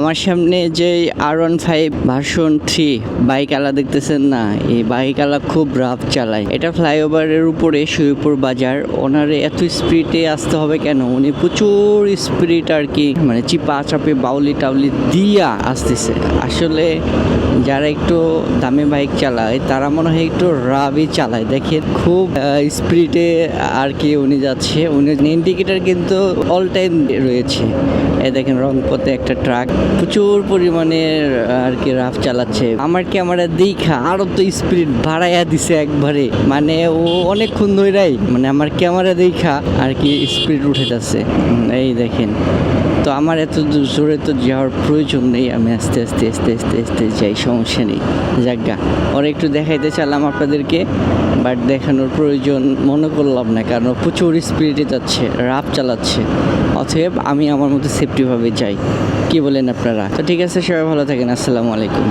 আমার সামনে যে R15 ভার্সন 3 বাইক আলা দেখতেছেন না, এই বাইক আলা খুব রাফ চালায়। এটা ফ্লাইওভারের উপরে সুইপুর বাজার। ওনারে এত স্পিডে আসতে হবে কেন? উনি প্রচুর স্পিড আর কি, মানে চিপা চাপে বাউলি টাউলি দিয়া আসতেছে। আসলে যারা একটু দামি বাইক চালায় তারা মনে হয় একটু রাফই চালায়। দেখেন খুব স্পিডে আর কি উনি যাচ্ছে। উনি ইন্ডিকেটার কিন্তু অল টাইম রয়েছে। এই দেখেন রংপথে একটা ট্রাক প্রচুর পরিমাণে আর কি রাফ চালাচ্ছে। আমার ক্যামেরা দেখা আরো তো স্পিড বাড়াইয়া দিছে একবারে, মানে ও অনেকক্ষণ ধরেই মানে আমার ক্যামেরা দেখা আর কি স্পিড উঠে যাচ্ছে। এই দেখেন, তো আমার এত জোরে তো যাওয়ার প্রয়োজন নেই, আমি আস্তে আস্তে আস্তে আস্তে আস্তে যাই, সমস্যা নেই। জায়গা ওরা একটু দেখাইতে চাইলাম আপনাদেরকে, বাট দেখানোর প্রয়োজন মনে করলাম না, কারণ প্রচুর স্পিডে যাচ্ছে, রাফ চালাচ্ছে। অতএব আমি আমার মতো সেফটিভাবে যাই। কি বলেন আপনারা? তো ঠিক আছে, সবাই ভালো থাকেন। আসসালামু আলাইকুম।